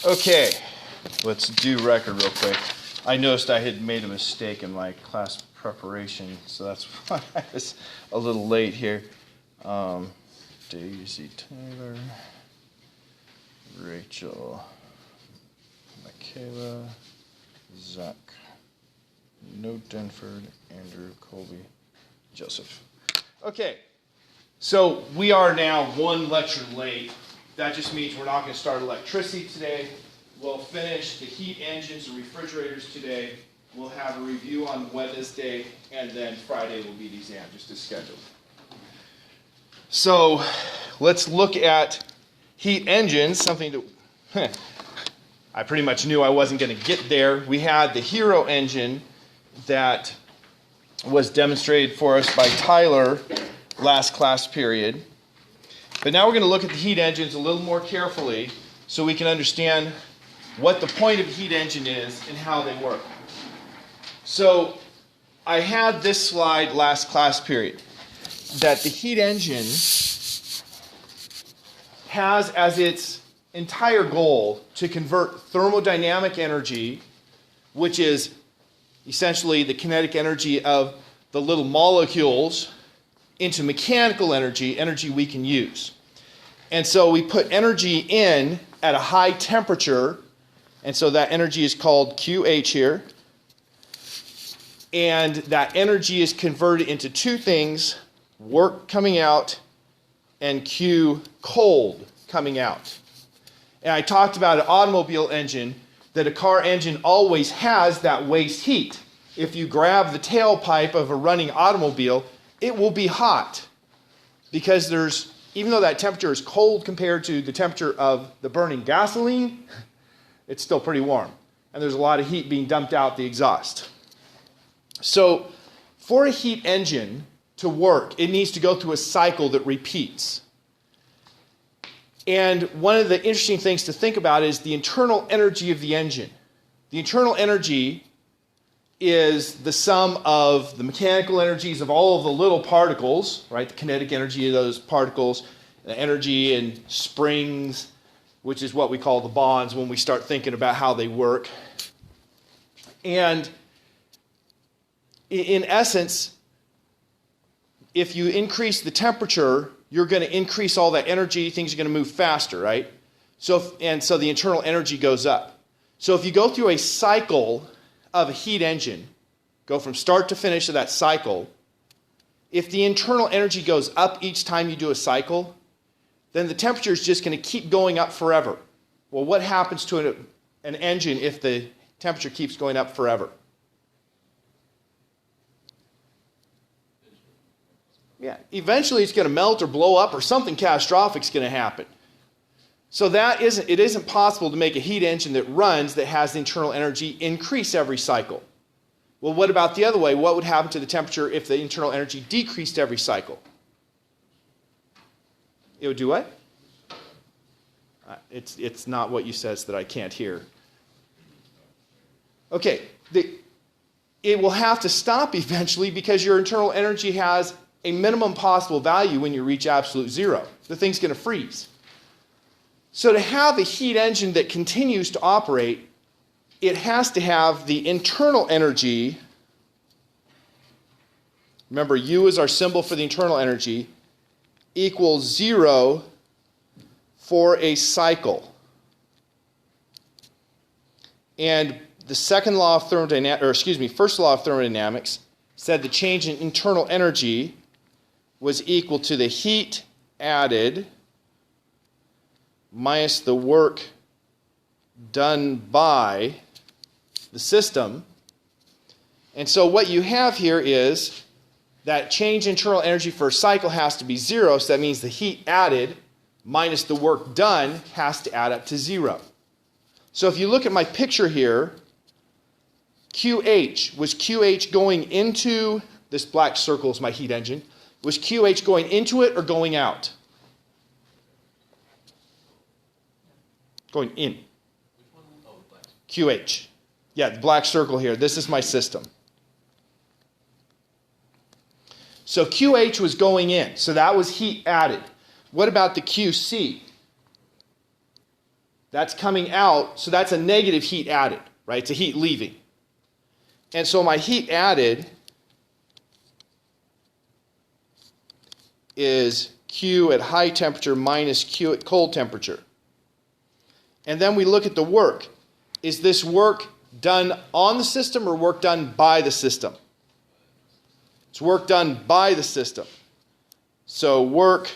Okay, let's do record real quick. I noticed I had made a mistake in my class preparation, so that's why I was a little late here. Daisy Taylor, Rachel, Michaela, Zach, No Denford, Andrew, Colby, Joseph. Okay, so we are now one lecture late. That just means we're not going to start electricity today. We'll finish the heat engines and refrigerators today. We'll have a review on Wednesday, and then Friday will be the exam, just as scheduled. So let's look at heat engines, something that I pretty much knew I wasn't going to get there. We had the Hero engine that was demonstrated for us by Tyler last class period. But now we're going to look at the heat engines a little more carefully so we can understand what the point of a heat engine is and how they work. So I had this slide last class period, that the heat engine has as its entire goal to convert thermodynamic energy, which is essentially the kinetic energy of the little molecules, into mechanical energy, energy we can use. And so we put energy in at a high temperature, and so that energy is called QH here. And that energy is converted into two things: work coming out and Q cold coming out. And I talked about an automobile engine, that a car engine always has that waste heat. If you grab the tailpipe of a running automobile, it will be hot because even though that temperature is cold compared to the temperature of the burning gasoline, it's still pretty warm. And there's a lot of heat being dumped out the exhaust. So for a heat engine to work, it needs to go through a cycle that repeats. And one of the interesting things to think about is the internal energy of the engine. The internal energy is the sum of the mechanical energies of all of the little particles, right? The kinetic energy of those particles, the energy in springs, which is what we call the bonds when we start thinking about how they work. And in essence, if you increase the temperature, you're going to increase all that energy. Things are going to move faster, right? So the internal energy goes up. So if you go through a cycle of a heat engine, go from start to finish of that cycle, if the internal energy goes up each time you do a cycle, then the temperature is just going to keep going up forever. Well, what happens to an engine if the temperature keeps going up forever? Yeah, eventually it's going to melt or blow up, or something catastrophic is going to happen. So it isn't possible to make a heat engine that runs that has the internal energy increase every cycle. Well, what about the other way? What would happen to the temperature if the internal energy decreased every cycle? It would do what? It's not what you said that I can't hear. Okay, it will have to stop eventually because your internal energy has a minimum possible value when you reach absolute zero. The thing's going to freeze. So to have a heat engine that continues to operate, it has to have the internal energy. Remember, U is our symbol for the internal energy, equals 0 for a cycle. And the first law of thermodynamics said the change in internal energy was equal to the heat added minus the work done by the system. And so what you have here is that change in internal energy for a cycle has to be 0, so that means the heat added minus the work done has to add up to 0. So if you look at my picture here, QH, was QH going into, this black circle is my heat engine, was QH going into it or going out? Going in. QH. Yeah, the black circle here. This is my system. So QH was going in. So that was heat added. What about the QC? That's coming out, so that's a negative heat added, right? It's a heat leaving. And so my heat added is Q at high temperature minus Q at cold temperature. And then we look at the work. Is this work done on the system or work done by the system? It's work done by the system. So work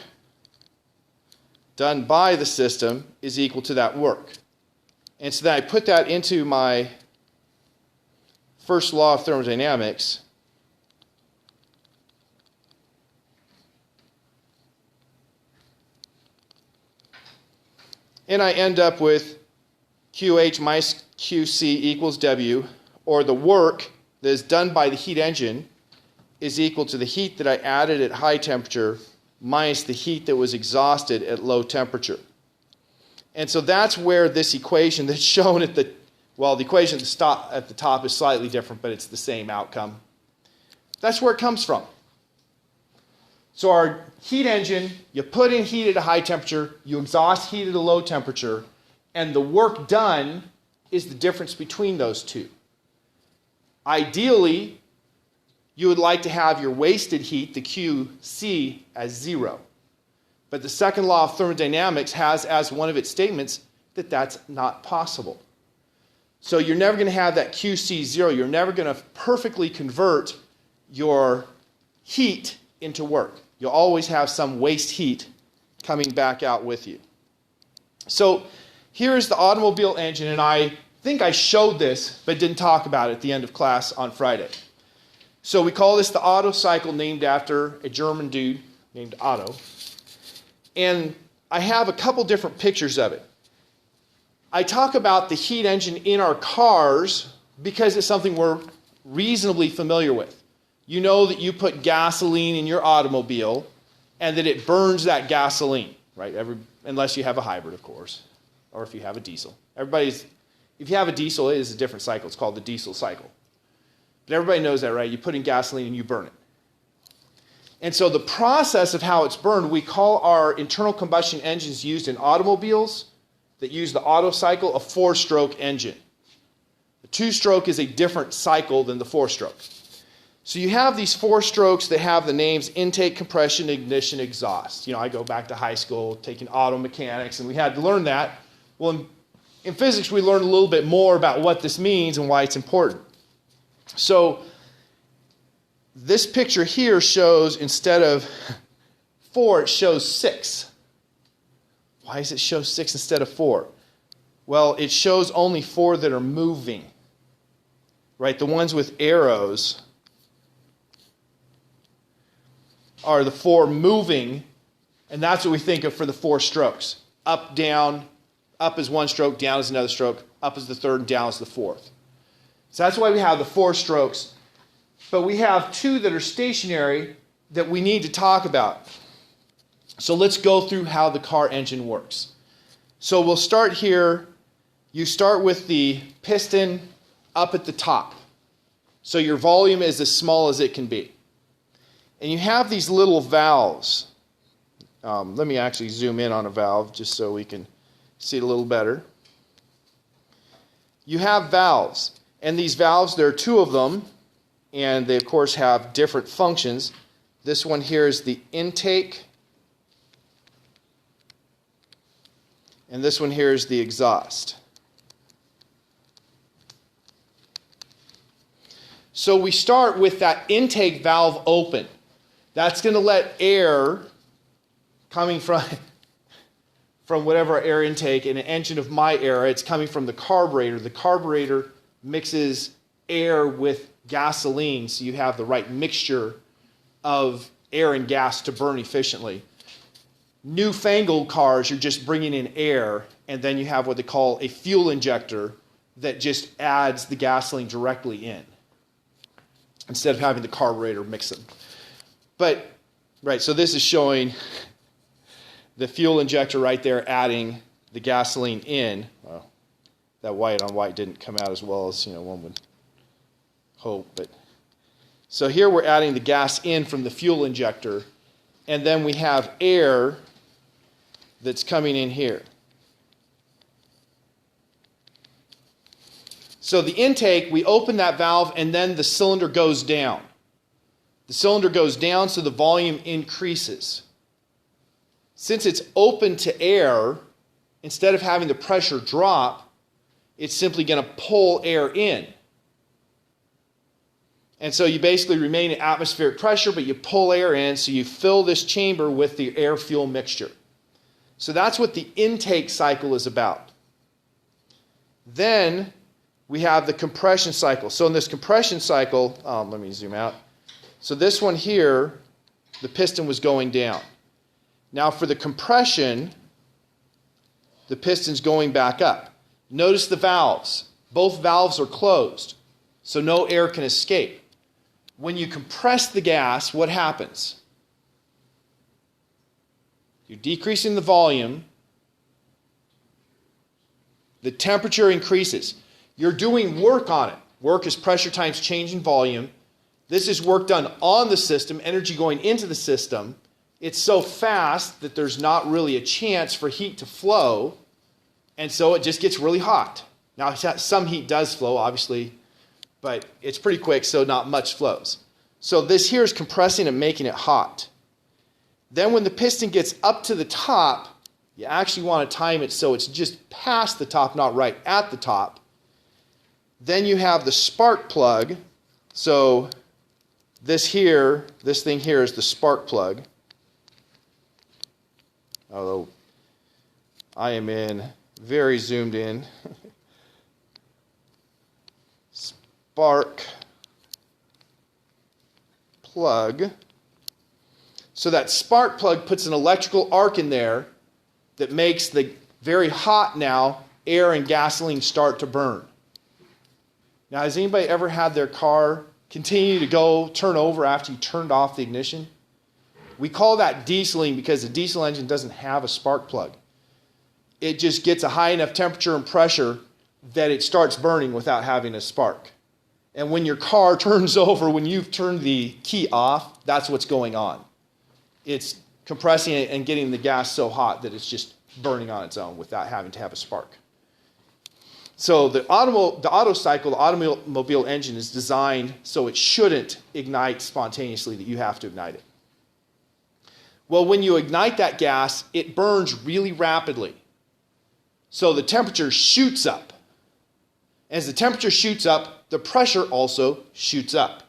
done by the system is equal to that work. And so then I put that into my first law of thermodynamics. And I end up with QH minus QC equals W, or the work that is done by the heat engine is equal to the heat that I added at high temperature minus the heat that was exhausted at low temperature. And so that's where this equation that's shown at the, well, the equation at the top is slightly different, but it's the same outcome. That's where it comes from. So our heat engine, you put in heat at a high temperature, you exhaust heat at a low temperature, and the work done is the difference between those two. Ideally, you would like to have your wasted heat, the QC, as 0. But the second law of thermodynamics has as one of its statements that that's not possible. So you're never going to have that QC 0. You're never going to perfectly convert your heat into work. You'll always have some waste heat coming back out with you. So here's the automobile engine, and I think I showed this but didn't talk about it at the end of class on Friday. So we call this the Otto cycle, named after a German dude named Otto. And I have a couple different pictures of it. I talk about the heat engine in our cars because it's something we're reasonably familiar with. You know that you put gasoline in your automobile and that it burns that gasoline, right? Unless you have a hybrid, of course, or if you have a diesel. If you have a diesel, it is a different cycle. It's called the diesel cycle. But everybody knows that, right? You put in gasoline and you burn it. And so the process of how it's burned, we call our internal combustion engines used in automobiles that use the Otto cycle a 4-stroke engine. The 2-stroke is a different cycle than the 4-stroke. So you have these 4 strokes that have the names intake, compression, ignition, exhaust. You know, I go back to high school taking auto mechanics, and we had to learn that. Well, in physics, we learned a little bit more about what this means and why it's important. So this picture here shows, instead of 4, it shows 6. Why does it show 6 instead of 4? Well, it shows only 4 that are moving, right? The ones with arrows are the 4 moving, and that's what we think of for the 4 strokes. Up, down, up is 1 stroke, down is another stroke, up is the 3rd, and down is the 4th. So that's why we have the 4 strokes. But we have 2 that are stationary that we need to talk about. So let's go through how the car engine works. So we'll start here. You start with the piston up at the top. So your volume is as small as it can be. And you have these little valves. Let me actually zoom in on a valve just so we can see it a little better. You have valves. And these valves, there are 2 of them, and they, of course, have different functions. This one here is the intake, and this one here is the exhaust. So we start with that intake valve open. That's going to let air coming from whatever air intake, in an engine of my era, it's coming from the carburetor. The carburetor mixes air with gasoline, so you have the right mixture of air and gas to burn efficiently. Newfangled cars, you're just bringing in air, and then you have what they call a fuel injector that just adds the gasoline directly in, instead of having the carburetor mix them. But, right, so this is showing the fuel injector right there adding the gasoline in. Well, that white on white didn't come out as well as one would hope. But so here we're adding the gas in from the fuel injector, and then we have air that's coming in here. So the intake, we open that valve and then the cylinder goes down. The cylinder goes down so the volume increases. Since it's open to air, instead of having the pressure drop, it's simply going to pull air in. And so you basically remain at atmospheric pressure, but you pull air in, so you fill this chamber with the air-fuel mixture. So that's what the intake cycle is about. Then we have the compression cycle. So in this compression cycle, let me zoom out. So this one here, the piston was going down. Now for the compression, the piston's going back up. Notice the valves. Both valves are closed, so no air can escape. When you compress the gas, what happens? You're decreasing the volume. The temperature increases. You're doing work on it. Work is pressure times change in volume. This is work done on the system, energy going into the system. It's so fast that there's not really a chance for heat to flow, and so it just gets really hot. Now, some heat does flow, obviously, but it's pretty quick, so not much flows. So this here is compressing and making it hot. Then when the piston gets up to the top, you actually want to time it so it's just past the top, not right at the top. Then you have the spark plug. So this thing here is the spark plug. Although I am very zoomed in. Spark plug. So that spark plug puts an electrical arc in there that makes the very hot now air and gasoline start to burn. Now, has anybody ever had their car continue to turn over after you turned off the ignition? We call that dieseling because the diesel engine doesn't have a spark plug. It just gets a high enough temperature and pressure that it starts burning without having a spark. And when your car turns over, when you've turned the key off, that's what's going on. It's compressing it and getting the gas so hot that it's just burning on its own without having to have a spark. So the auto cycle, the automobile engine is designed so it shouldn't ignite spontaneously, that you have to ignite it. Well, when you ignite that gas, it burns really rapidly. So the temperature shoots up. As the temperature shoots up, the pressure also shoots up.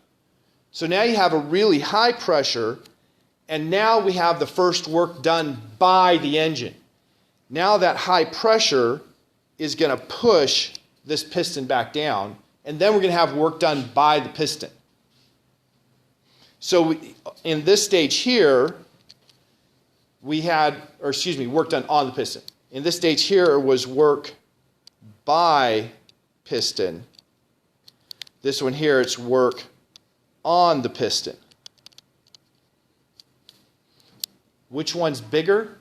So now you have a really high pressure, and now we have the first work done by the engine. Now that high pressure is going to push this piston back down, and then we're going to have work done by the piston. So in this stage here, work done on the piston. In this stage here was work by piston. This one here, it's work on the piston. Which one's bigger?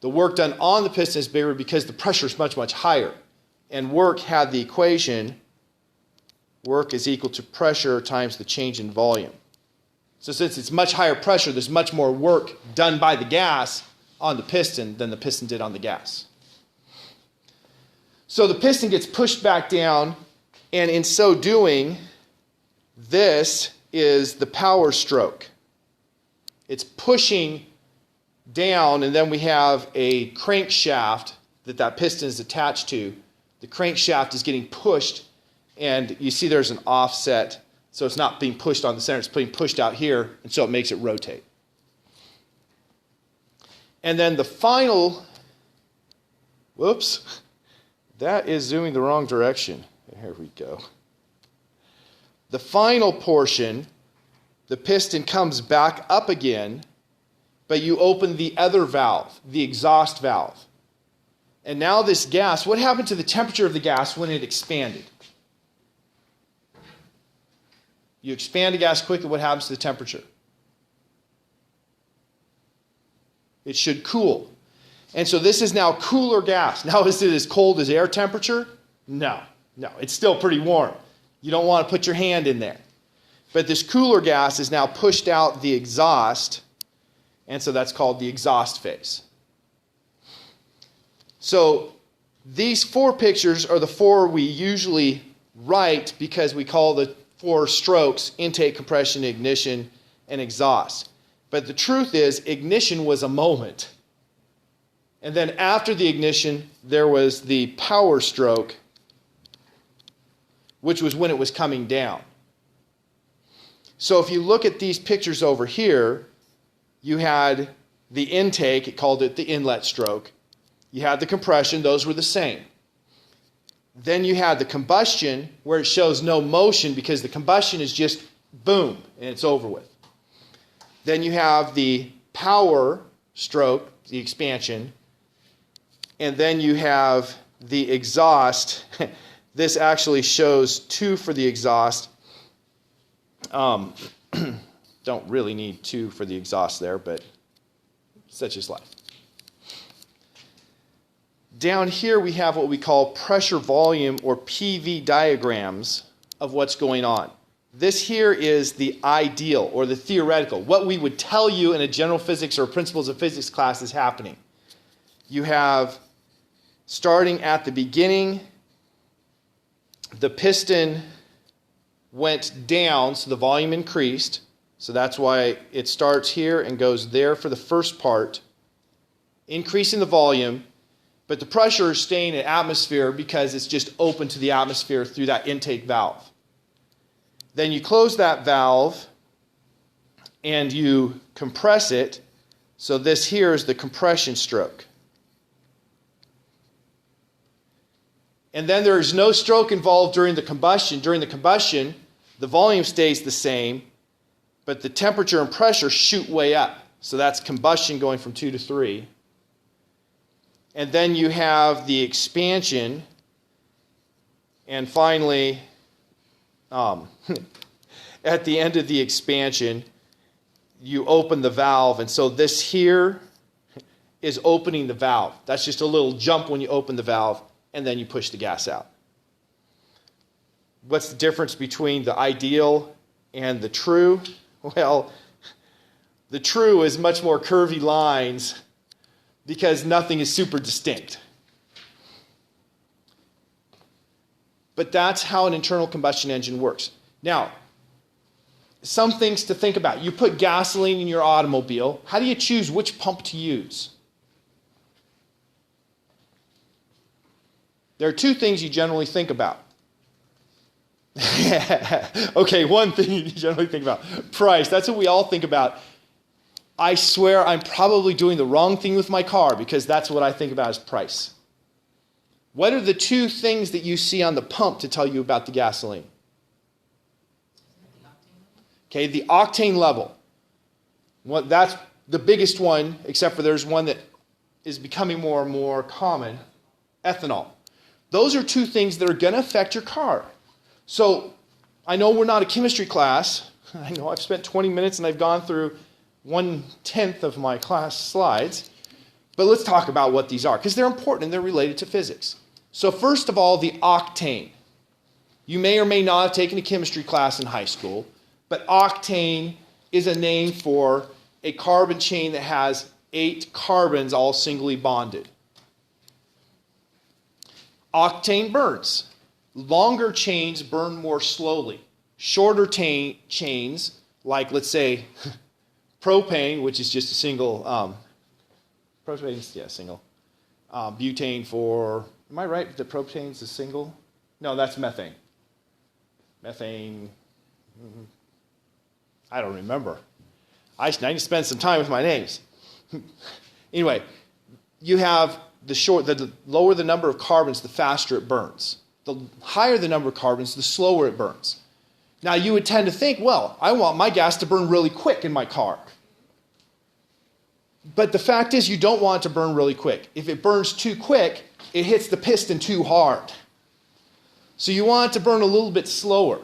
The work done on the piston is bigger because the pressure is much, much higher. And work had the equation, work is equal to pressure times the change in volume. So since it's much higher pressure, there's much more work done by the gas on the piston than the piston did on the gas. So the piston gets pushed back down, and in so doing, this is the power stroke. It's pushing down, and then we have a crankshaft that piston is attached to. The crankshaft is getting pushed, and you see there's an offset, so it's not being pushed on the center, it's being pushed out here, and so it makes it rotate. And then the final, whoops, that is zooming the wrong direction. Here we go. The final portion, the piston comes back up again, but you open the other valve, the exhaust valve. And now this gas, what happened to the temperature of the gas when it expanded? You expand the gas quickly, what happens to the temperature? It should cool. And so this is now cooler gas. Now is it as cold as air temperature? No, it's still pretty warm. You don't want to put your hand in there. But this cooler gas is now pushed out the exhaust, and so that's called the exhaust phase. So these four pictures are the four we usually right because we call the 4 strokes intake, compression, ignition, and exhaust. But the truth is, ignition was a moment. And then after the ignition, there was the power stroke, which was when it was coming down. So if you look at these pictures over here, you had the intake, it called it the inlet stroke. You had the compression, those were the same. Then you had the combustion, where it shows no motion because the combustion is just boom, and it's over with. Then you have the power stroke, the expansion, and then you have the exhaust. This actually shows 2 for the exhaust. Don't really need 2 for the exhaust there, but such is life. Down here we have what we call pressure volume or PV diagrams of what's going on. This here is the ideal or the theoretical, what we would tell you in a general physics or principles of physics class is happening. You have, starting at the beginning, the piston went down, so the volume increased. So that's why it starts here and goes there for the first part, increasing the volume, but the pressure is staying in atmosphere because it's just open to the atmosphere through that intake valve. Then you close that valve and you compress it. So this here is the compression stroke. And then there is no stroke involved during the combustion. During the combustion, the volume stays the same, but the temperature and pressure shoot way up. So that's combustion going from 2 to 3. And then you have the expansion. And finally, at the end of the expansion, you open the valve. And so this here is opening the valve. That's just a little jump when you open the valve, and then you push the gas out. What's the difference between the ideal and the true? Well, the true is much more curvy lines because nothing is super distinct. But that's how an internal combustion engine works. Now, some things to think about. You put gasoline in your automobile. How do you choose which pump to use? There are 2 things you generally think about. Okay, one thing you generally think about. Price. That's what we all think about. I swear I'm probably doing the wrong thing with my car because that's what I think about as price. What are the 2 things that you see on the pump to tell you about the gasoline? Okay, the octane level. Well, that's the biggest one, except for there's one that is becoming more and more common, ethanol. Those are 2 things that are going to affect your car. So I know we're not a chemistry class. I know I've spent 20 minutes and I've gone through 1/10 of my class slides. But let's talk about what these are because they're important and they're related to physics. So first of all, the octane. You may or may not have taken a chemistry class in high school, but octane is a name for a carbon chain that has 8 carbons all singly bonded. Octane burns. Longer chains burn more slowly. Shorter chains, like let's say propane, which is just a single, single. Butane for, am I right that propane is a single? No, that's methane. Methane, I don't remember. I need to spend some time with my names. Anyway, you have the lower the number of carbons, the faster it burns. The higher the number of carbons, the slower it burns. Now, you would tend to think, well, I want my gas to burn really quick in my car. But the fact is, you don't want it to burn really quick. If it burns too quick, it hits the piston too hard. So you want it to burn a little bit slower.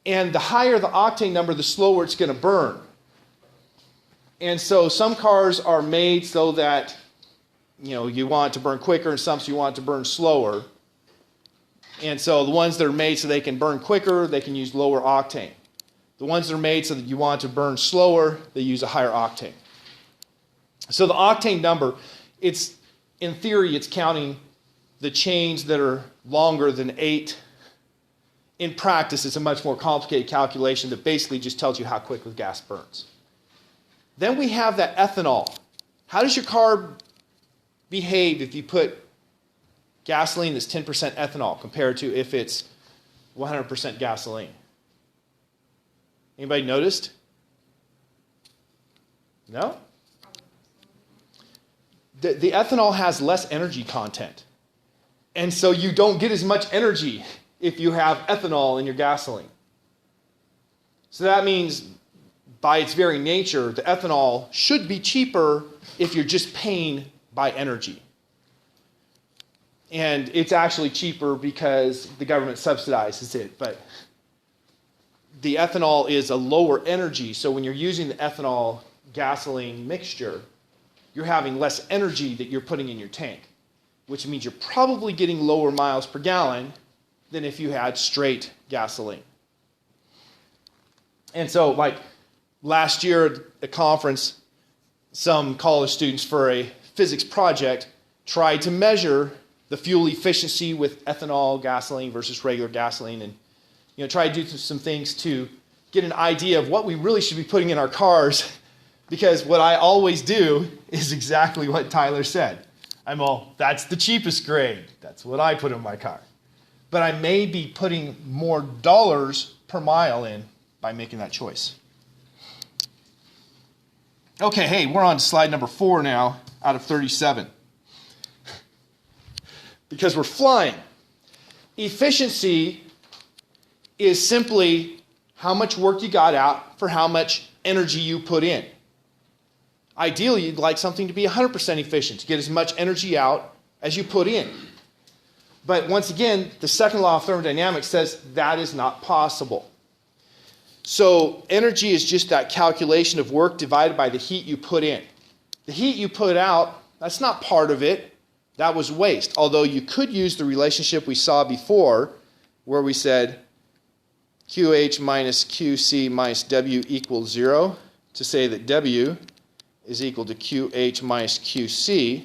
And the higher the octane number, the slower it's going to burn. And so some cars are made so that you want it to burn quicker, and some you want it to burn slower. And so the ones that are made so they can burn quicker, they can use lower octane. The ones that are made so that you want it to burn slower, they use a higher octane. So the octane number, in theory, it's counting the chains that are longer than 8 in practice, it's a much more complicated calculation that basically just tells you how quickly gas burns. Then we have that ethanol. How does your car behave if you put gasoline that's 10% ethanol compared to if it's 100% gasoline? Anybody noticed? No? The ethanol has less energy content. And so you don't get as much energy if you have ethanol in your gasoline. So that means, by its very nature, the ethanol should be cheaper if you're just paying by energy. And it's actually cheaper because the government subsidizes it. But the ethanol is a lower energy, so when you're using the ethanol gasoline mixture, you're having less energy that you're putting in your tank, which means you're probably getting lower miles per gallon than if you had straight gasoline. And so, like last year at a conference, some college students for a physics project tried to measure the fuel efficiency with ethanol gasoline versus regular gasoline, and try to do some things to get an idea of what we really should be putting in our cars, because what I always do is exactly what Tyler said. That's the cheapest grade. That's what I put in my car. But I may be putting more dollars per mile in by making that choice. Okay, hey, we're on to slide number 4 now out of 37. Because we're flying. Efficiency is simply how much work you got out for how much energy you put in. Ideally, you'd like something to be 100% efficient, to get as much energy out as you put in. But once again, the second law of thermodynamics says that is not possible. So energy is just that calculation of work divided by the heat you put in. The heat you put out, that's not part of it. That was waste. Although you could use the relationship we saw before where we said QH minus QC minus W equals 0 to say that W is equal to QH minus QC.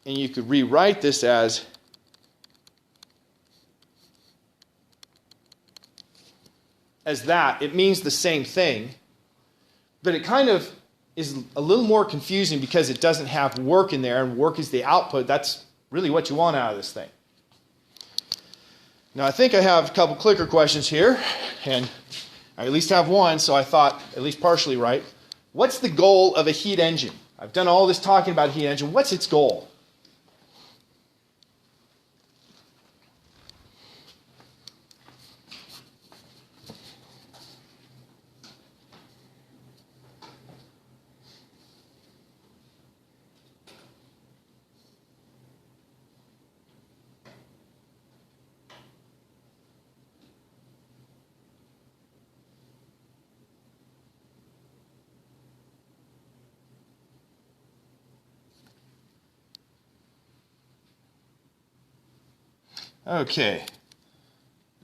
And you could rewrite this as that. It means the same thing, but it kind of is a little more confusing because it doesn't have work in there, and work is the output. That's really what you want out of this thing. Now I think I have a couple clicker questions here, and I at least have one, so I thought at least partially right. What's the goal of a heat engine? I've done all this talking about a heat engine. What's its goal? Okay,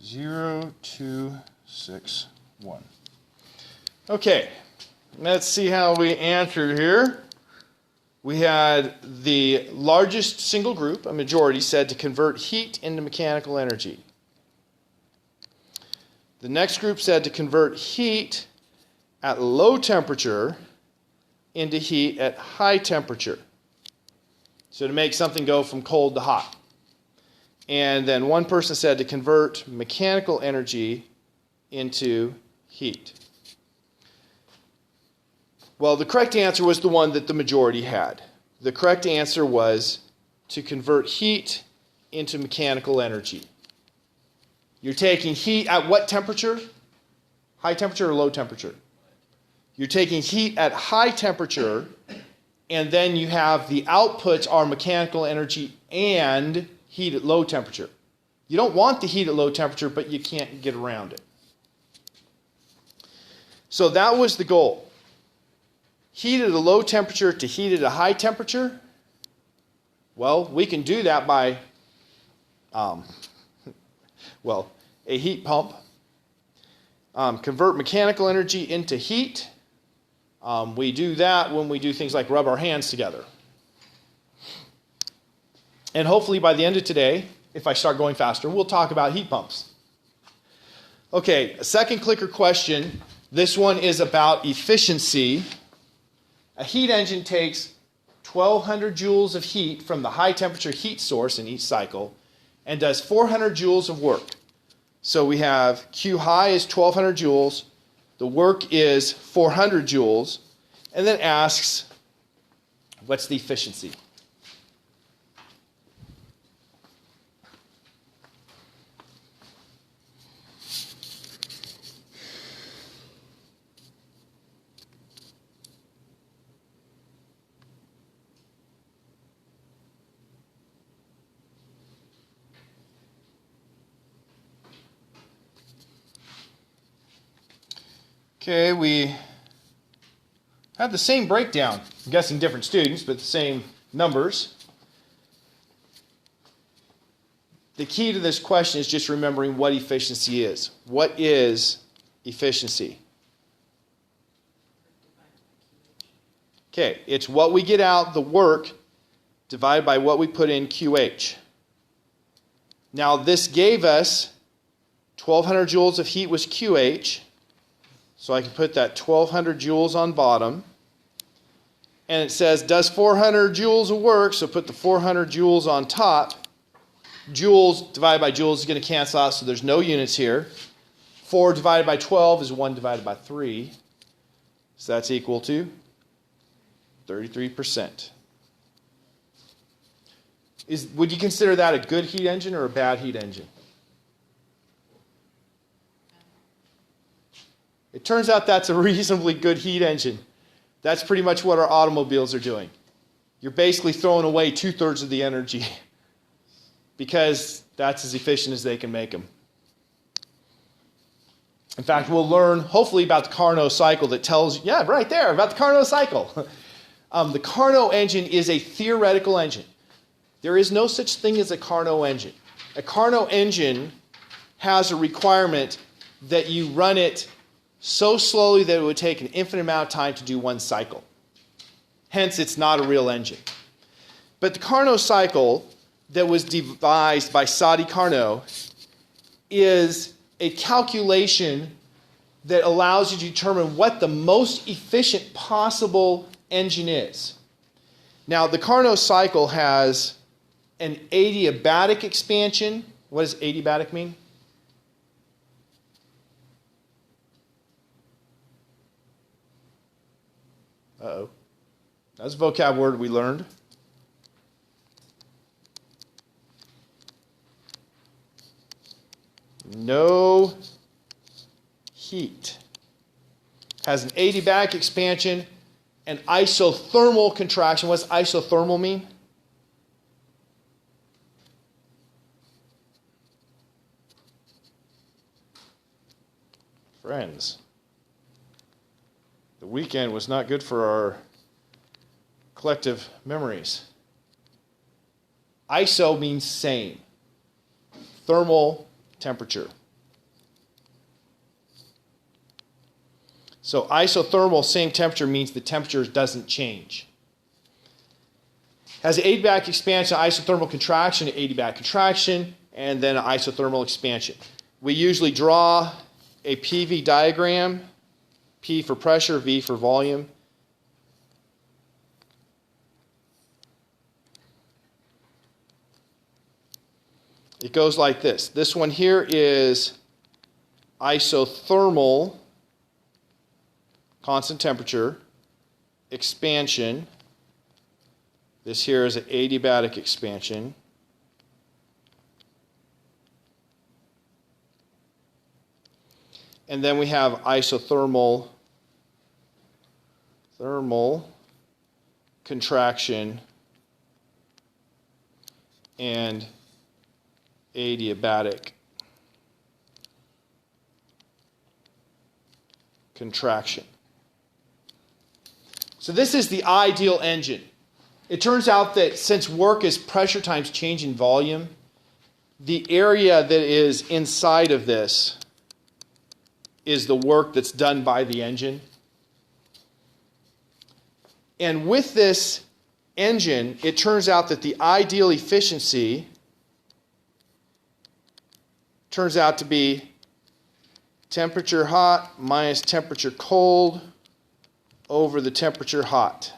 0, 2, 6, 1. Okay, let's see how we answered here. We had the largest single group, a majority, said to convert heat into mechanical energy. The next group said to convert heat at low temperature into heat at high temperature. So to make something go from cold to hot. And then one person said to convert mechanical energy into heat. Well, the correct answer was the one that the majority had. The correct answer was to convert heat into mechanical energy. You're taking heat at what temperature? High temperature or low temperature? You're taking heat at high temperature, and then you have the outputs are mechanical energy and heat at low temperature. You don't want the heat at low temperature, but you can't get around it. So that was the goal. Heat at a low temperature to heat at a high temperature. Well, we can do that by, a heat pump. Convert mechanical energy into heat. We do that when we do things like rub our hands together. And hopefully by the end of today, if I start going faster, we'll talk about heat pumps. Okay, a second clicker question. This one is about efficiency. A heat engine takes 1,200 joules of heat from the high temperature heat source in each cycle and does 400 joules of work. So we have Q high is 1,200 joules, the work is 400 joules, and then asks, what's the efficiency? Okay, we have the same breakdown. I'm guessing different students, but the same numbers. The key to this question is just remembering what efficiency is. What is efficiency? Okay, it's what we get out, the work, divided by what we put in QH. Now this gave us 1,200 joules of heat was QH. So I can put that 1,200 joules on bottom. And it says, does 400 joules of work, so put the 400 joules on top. Joules divided by joules is going to cancel out, so there's no units here. 4 divided by 12 is 1 divided by 3. So that's equal to 33%. Would you consider that a good heat engine or a bad heat engine? It turns out that's a reasonably good heat engine. That's pretty much what our automobiles are doing. You're basically throwing away 2/3 of the energy because that's as efficient as they can make them. In fact, we'll learn hopefully about the Carnot cycle that tells you, yeah, right there, about the Carnot cycle. The Carnot engine is a theoretical engine. There is no such thing as a Carnot engine. A Carnot engine has a requirement that you run it so slowly that it would take an infinite amount of time to do one cycle. Hence, it's not a real engine. But the Carnot cycle that was devised by Sadi Carnot is a calculation that allows you to determine what the most efficient possible engine is. Now, the Carnot cycle has an adiabatic expansion. What does adiabatic mean? Uh-oh. That's a vocab word we learned. No heat. Has an adiabatic expansion and isothermal contraction. What does isothermal mean? Friends, the weekend was not good for our collective memories. Iso means same. Thermal temperature. So isothermal, same temperature, means the temperature doesn't change. Has an adiabatic expansion, isothermal contraction, adiabatic contraction, and then an isothermal expansion. We usually draw a PV diagram, P for pressure, V for volume. It goes like this. This one here is isothermal, constant temperature, expansion. This here is an adiabatic expansion. And then we have isothermal, thermal, contraction, and adiabatic contraction. So this is the ideal engine. It turns out that since work is pressure times change in volume, the area that is inside of this is the work that's done by the engine. And with this engine, it turns out that the ideal efficiency turns out to be temperature hot minus temperature cold over the temperature hot.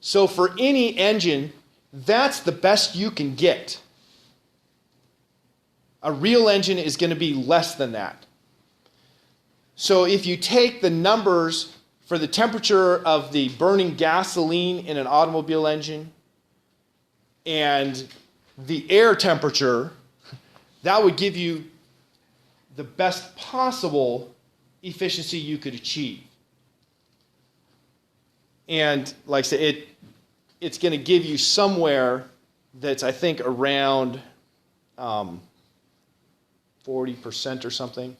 So for any engine, that's the best you can get. A real engine is going to be less than that. So if you take the numbers for the temperature of the burning gasoline in an automobile engine and the air temperature, that would give you the best possible efficiency you could achieve. And like I said, it's going to give you somewhere that's, I think, around 40% or something.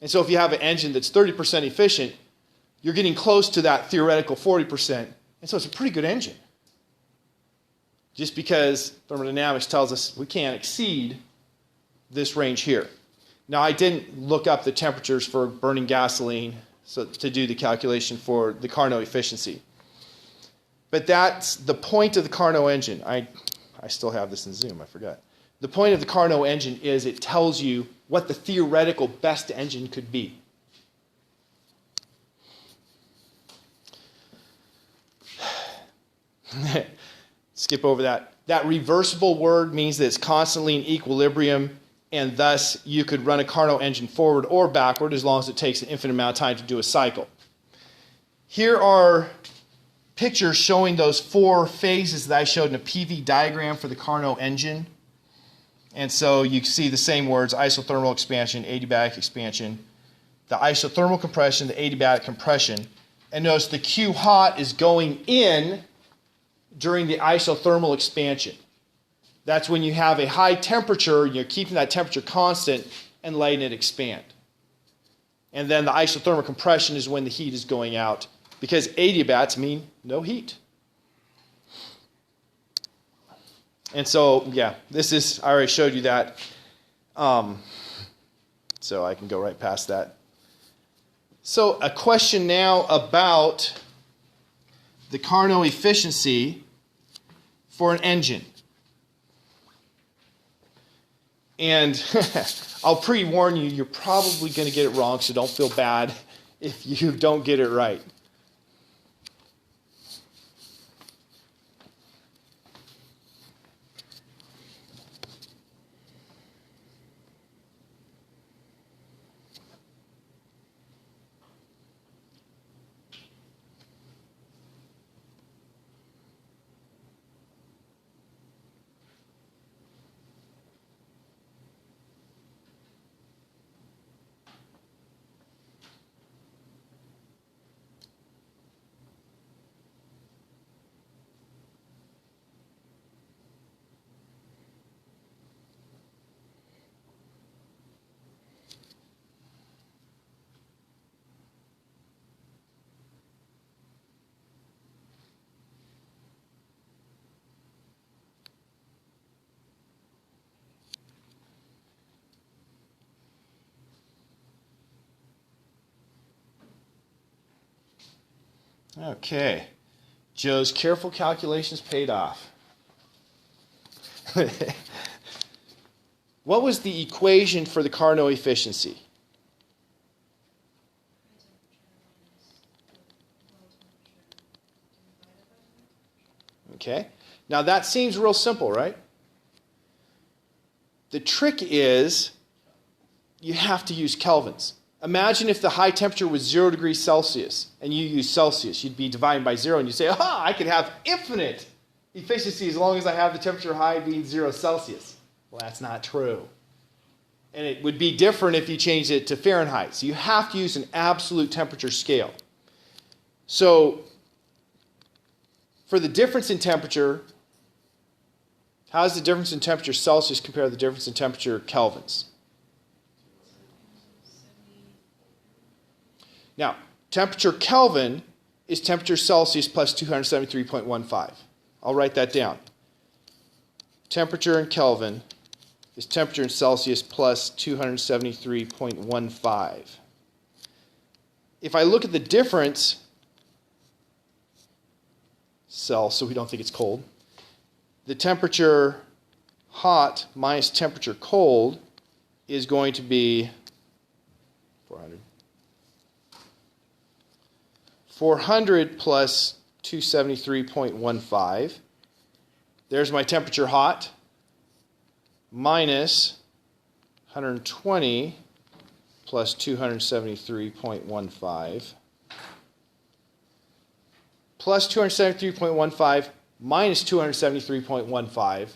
And so if you have an engine that's 30% efficient, you're getting close to that theoretical 40%. And so it's a pretty good engine. Just because thermodynamics tells us we can't exceed this range here. Now, I didn't look up the temperatures for burning gasoline to do the calculation for the Carnot efficiency. But that's the point of the Carnot engine. I still have this in Zoom, I forgot. The point of the Carnot engine is it tells you what the theoretical best engine could be. Skip over that. That reversible word means that it's constantly in equilibrium, and thus you could run a Carnot engine forward or backward as long as it takes an infinite amount of time to do a cycle. Here are pictures showing those four phases that I showed in a PV diagram for the Carnot engine. And so you see the same words: isothermal expansion, adiabatic expansion, the isothermal compression, the adiabatic compression. And notice the Q hot is going in during the isothermal expansion. That's when you have a high temperature, you're keeping that temperature constant and letting it expand. And then the isothermal compression is when the heat is going out, because adiabats mean no heat. And so, yeah, this is, I already showed you that. So I can go right past that. So a question now about the Carnot efficiency for an engine. And I'll pre-warn you, you're probably going to get it wrong, so don't feel bad if you don't get it right. Okay, Joe's careful calculations paid off. What was the equation for the Carnot efficiency? Okay, now that seems real simple, right? The trick is you have to use kelvins. Imagine if the high temperature was 0 degrees Celsius and you use Celsius. You'd be dividing by 0 and you'd say, aha, I could have infinite efficiency as long as I have the temperature high being 0 Celsius. Well, that's not true. And it would be different if you changed it to Fahrenheit. So you have to use an absolute temperature scale. So for the difference in temperature, how does the difference in temperature Celsius compare to the difference in temperature kelvins? Now, temperature Kelvin is temperature Celsius plus 273.15. I'll write that down. Temperature in Kelvin is temperature in Celsius plus 273.15. If I look at the difference, so we don't think it's cold, the temperature hot minus temperature cold is going to be 400. 400 plus 273.15. There's my temperature hot. Minus 120 plus 273.15. Plus 273.15 minus 273.15.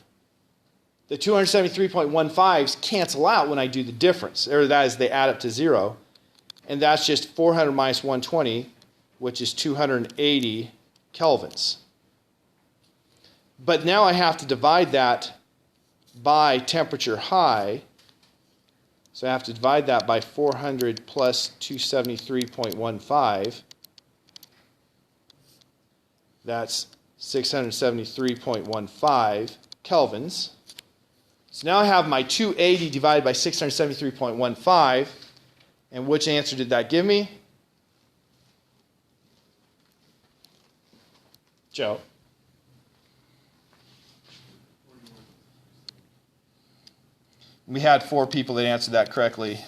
The 273.15s cancel out when I do the difference, or that is, they add up to 0. And that's just 400 minus 120, which is 280 kelvins. But now I have to divide that by temperature high. So I have to divide that by 400 plus 273.15. That's 673.15 kelvins. So now I have my 280 divided by 673.15. And which answer did that give me? Joe? We had 4 people that answered that correctly.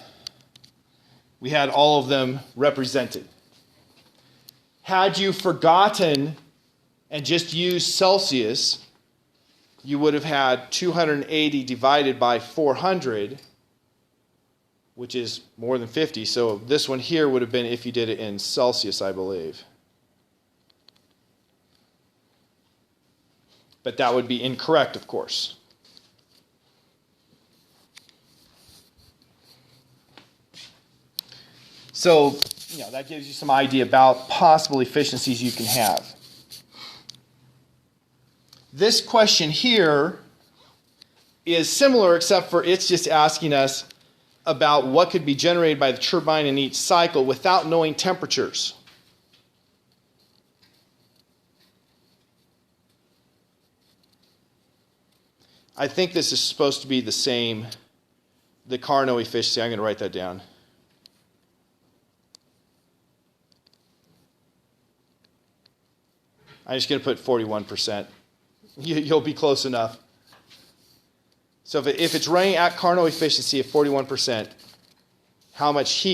We had all of them represented. Had you forgotten and just used Celsius, you would have had 280 divided by 400, which is more than 50. So this one here would have been if you did it in Celsius, I believe. But that would be incorrect, of course. So, that gives you some idea about possible efficiencies you can have. This question here is similar, except for it's just asking us about what could be generated by the turbine in each cycle without knowing temperatures. I think this is supposed to be the same, the Carnot efficiency. I'm going to write that down. I'm just going to put 41%. You'll be close enough. So if it's running at Carnot efficiency of 41%, how much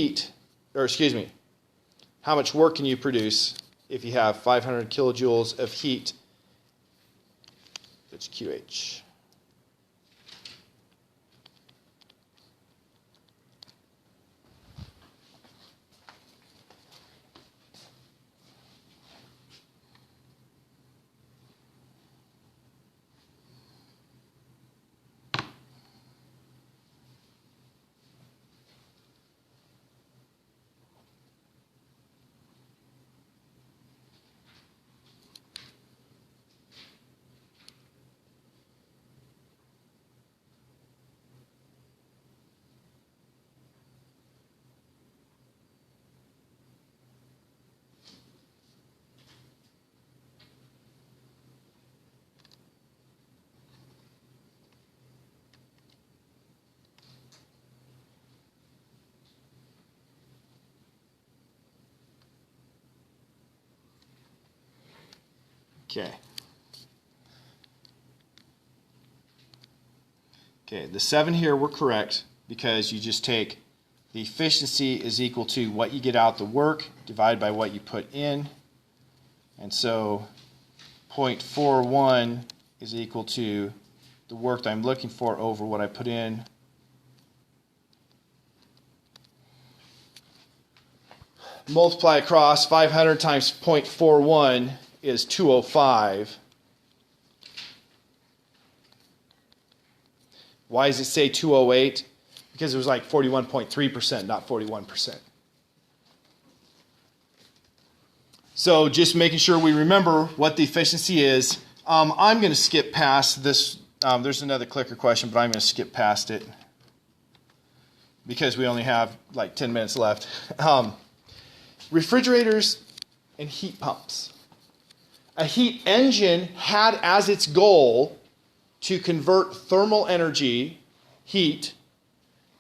how much work can you produce if you have 500 kilojoules of heat? That's QH. Okay, the 7 here were correct because you just take the efficiency is equal to what you get out the work divided by what you put in. And so 0.41 is equal to the work that I'm looking for over what I put in. Multiply across 500 times 0.41 is 205. Why does it say 208? Because it was like 41.3%, not 41%. So just making sure we remember what the efficiency is. I'm going to skip past this. There's another clicker question, but I'm going to skip past it because we only have like 10 minutes left. Refrigerators and heat pumps. A heat engine had as its goal to convert thermal energy, heat,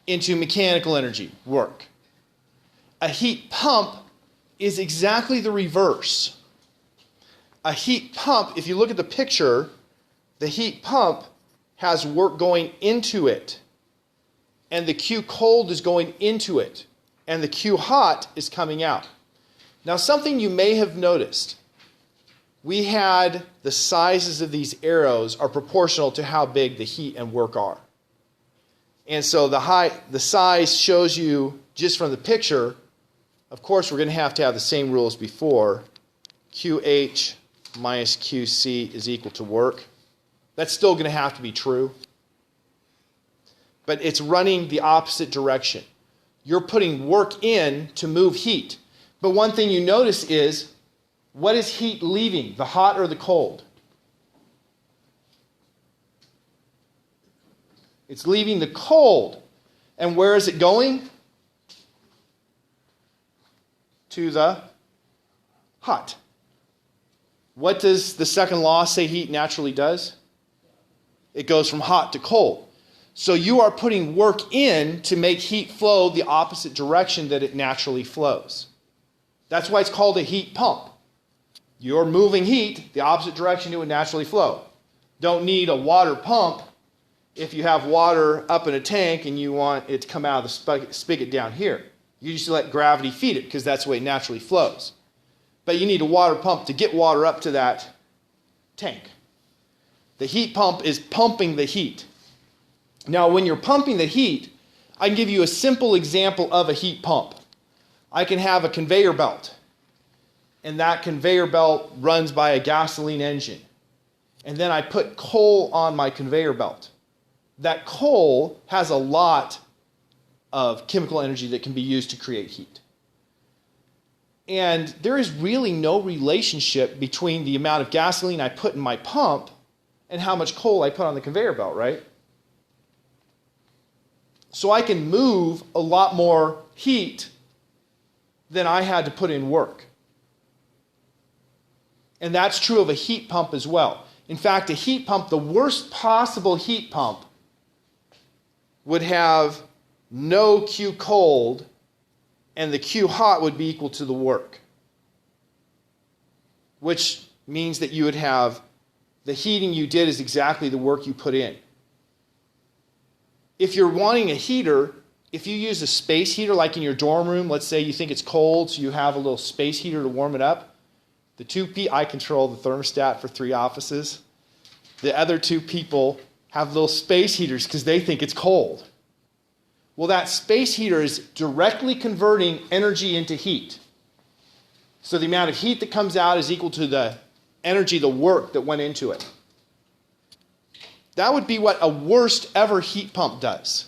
into mechanical energy, work. A heat pump is exactly the reverse. A heat pump, if you look at the picture, the heat pump has work going into it, and the Q cold is going into it, and the Q hot is coming out. Now, something you may have noticed, we had the sizes of these arrows are proportional to how big the heat and work are. And so the size shows you just from the picture. Of course, we're going to have the same rule as before. QH minus QC is equal to work. That's still going to have to be true. But it's running the opposite direction. You're putting work in to move heat. But one thing you notice is, what is heat leaving, the hot or the cold? It's leaving the cold. And where is it going? To the hot. What does the second law say heat naturally does? It goes from hot to cold. So you are putting work in to make heat flow the opposite direction that it naturally flows. That's why it's called a heat pump. You're moving heat the opposite direction it would naturally flow. Don't need a water pump if you have water up in a tank and you want it to come out of the spigot down here. You just let gravity feed it because that's the way it naturally flows. But you need a water pump to get water up to that tank. The heat pump is pumping the heat. Now, when you're pumping the heat, I can give you a simple example of a heat pump. I can have a conveyor belt, and that conveyor belt runs by a gasoline engine. And then I put coal on my conveyor belt. That coal has a lot of chemical energy that can be used to create heat. And there is really no relationship between the amount of gasoline I put in my pump and how much coal I put on the conveyor belt, right? So I can move a lot more heat than I had to put in work. And that's true of a heat pump as well. In fact, a heat pump, the worst possible heat pump, would have no Q cold, and the Q hot would be equal to the work. Which means that you would have the heating you did is exactly the work you put in. If you're wanting a heater, if you use a space heater like in your dorm room, let's say you think it's cold, so you have a little space heater to warm it up. I control the thermostat for 3 offices. The other 2 people have little space heaters because they think it's cold. Well, that space heater is directly converting energy into heat. So the amount of heat that comes out is equal to the energy, the work that went into it. That would be what a worst ever heat pump does.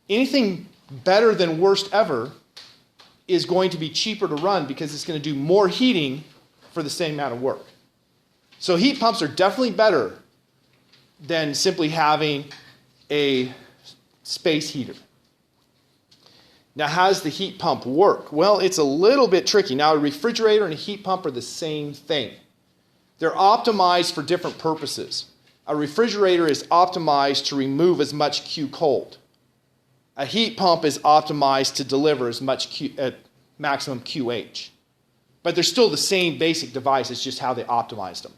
Anything better than worst ever is going to be cheaper to run because it's going to do more heating for the same amount of work. So heat pumps are definitely better than simply having a space heater. Now, how does the heat pump work? Well, it's a little bit tricky. Now, a refrigerator and a heat pump are the same thing. They're optimized for different purposes. A refrigerator is optimized to remove as much Q cold. A heat pump is optimized to deliver as much maximum QH. But they're still the same basic device, it's just how they optimized them.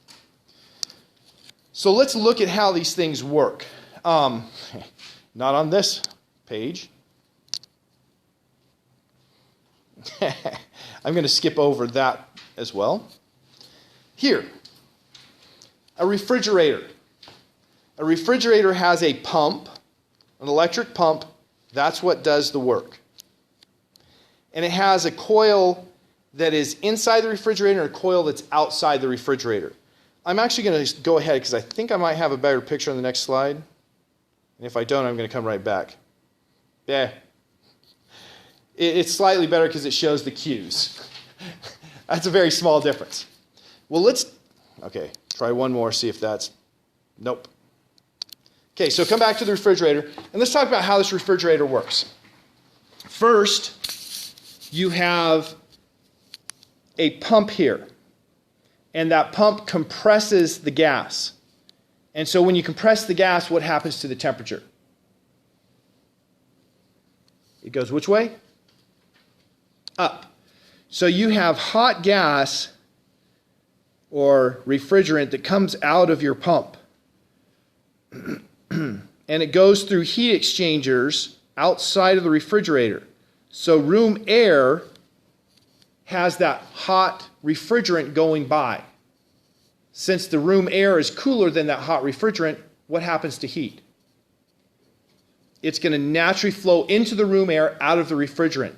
So let's look at how these things work. Not on this page. I'm going to skip over that as well. Here, a refrigerator. A refrigerator has a pump, an electric pump. That's what does the work. And it has a coil that is inside the refrigerator and a coil that's outside the refrigerator. I'm actually going to go ahead because I think I might have a better picture on the next slide. And if I don't, I'm going to come right back. Yeah. It's slightly better because it shows the Qs. That's a very small difference. Well, okay, try one more, see if that's, nope. Okay, so come back to the refrigerator, and let's talk about how this refrigerator works. First, you have a pump here, and that pump compresses the gas. And so when you compress the gas, what happens to the temperature? It goes which way? Up. So you have hot gas or refrigerant that comes out of your pump. And it goes through heat exchangers outside of the refrigerator. So room air has that hot refrigerant going by. Since the room air is cooler than that hot refrigerant, what happens to heat? It's going to naturally flow into the room air out of the refrigerant.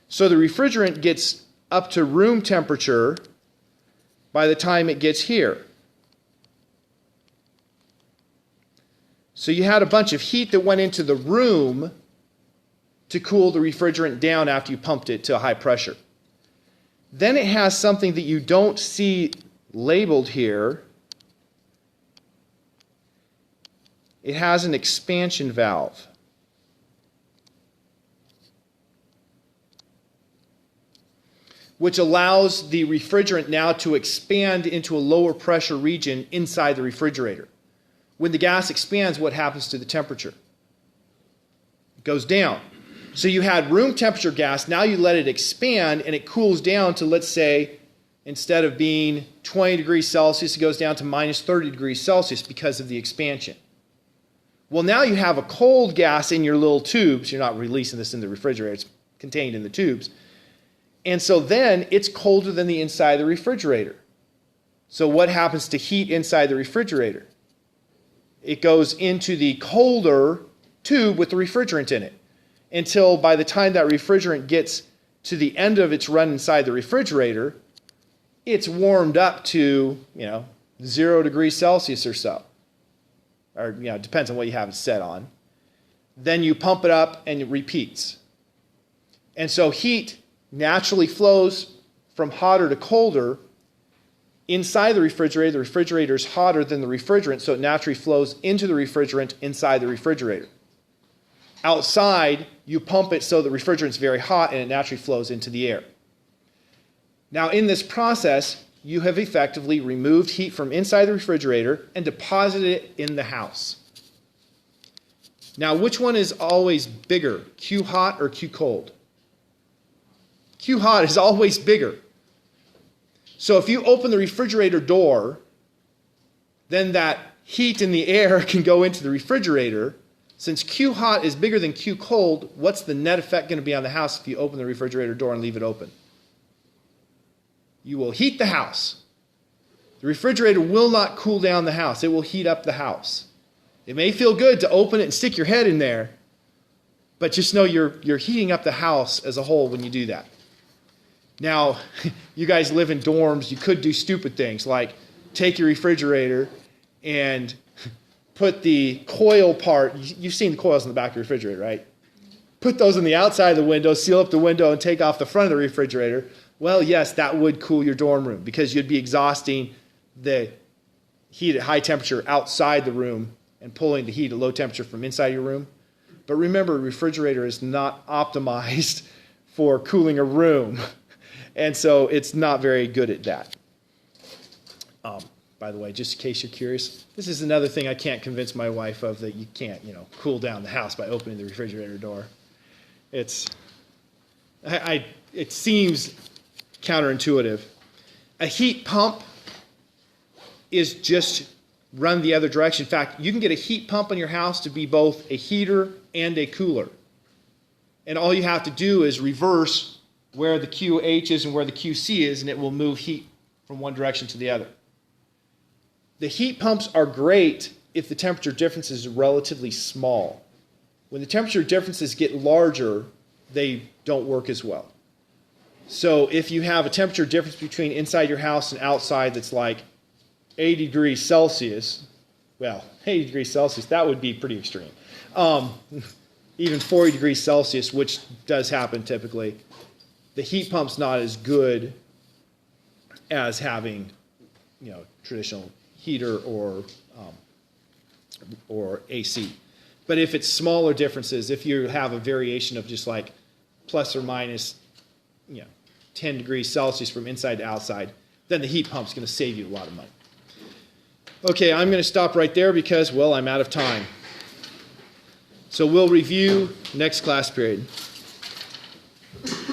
So the refrigerant gets up to room temperature by the time it gets here. So you had a bunch of heat that went into the room to cool the refrigerant down after you pumped it to a high pressure. Then it has something that you don't see labeled here. It has an expansion valve. Which allows the refrigerant now to expand into a lower pressure region inside the refrigerator. When the gas expands, what happens to the temperature? It goes down. So you had room temperature gas, now you let it expand and it cools down to, let's say, instead of being 20 degrees Celsius, it goes down to minus 30 degrees Celsius because of the expansion. Well, now you have a cold gas in your little tubes. You're not releasing this in the refrigerator, it's contained in the tubes. And so then it's colder than the inside of the refrigerator. So what happens to heat inside the refrigerator? It goes into the colder tube with the refrigerant in it until by the time that refrigerant gets to the end of its run inside the refrigerator, it's warmed up to, 0 degrees Celsius or so. Or, it depends on what you have it set on. Then you pump it up and it repeats. And so heat naturally flows from hotter to colder. Inside the refrigerator is hotter than the refrigerant, so it naturally flows into the refrigerant inside the refrigerator. Outside, you pump it so the refrigerant is very hot and it naturally flows into the air. Now, in this process, you have effectively removed heat from inside the refrigerator and deposited it in the house. Now, which one is always bigger, Q hot or Q cold? Q hot is always bigger. So if you open the refrigerator door, then that heat in the air can go into the refrigerator. Since Q hot is bigger than Q cold, what's the net effect going to be on the house if you open the refrigerator door and leave it open? You will heat the house. The refrigerator will not cool down the house. It will heat up the house. It may feel good to open it and stick your head in there, but just know you're heating up the house as a whole when you do that. Now, you guys live in dorms. You could do stupid things like take your refrigerator and put the coil part. You've seen the coils in the back of the refrigerator, right? Put those on the outside of the window, seal up the window, and take off the front of the refrigerator. Well, yes, that would cool your dorm room because you'd be exhausting the heat at high temperature outside the room and pulling the heat at low temperature from inside your room. But remember, a refrigerator is not optimized for cooling a room. And so it's not very good at that. By the way, just in case you're curious, this is another thing I can't convince my wife of, that you can't, cool down the house by opening the refrigerator door. It seems counterintuitive. A heat pump is just run the other direction. In fact, you can get a heat pump in your house to be both a heater and a cooler. And all you have to do is reverse where the QH is and where the QC is, and it will move heat from one direction to the other. The heat pumps are great if the temperature difference is relatively small. When the temperature differences get larger, they don't work as well. So if you have a temperature difference between inside your house and outside that's like 80 degrees Celsius, well, 80 degrees Celsius, that would be pretty extreme. Even 40 degrees Celsius, which does happen typically, the heat pump's not as good as having, traditional heater or AC. But if it's smaller differences, if you have a variation of just like plus or minus, 10 degrees Celsius from inside to outside, then the heat pump's going to save you a lot of money. Okay, I'm going to stop right there because, well, I'm out of time. So we'll review next class period.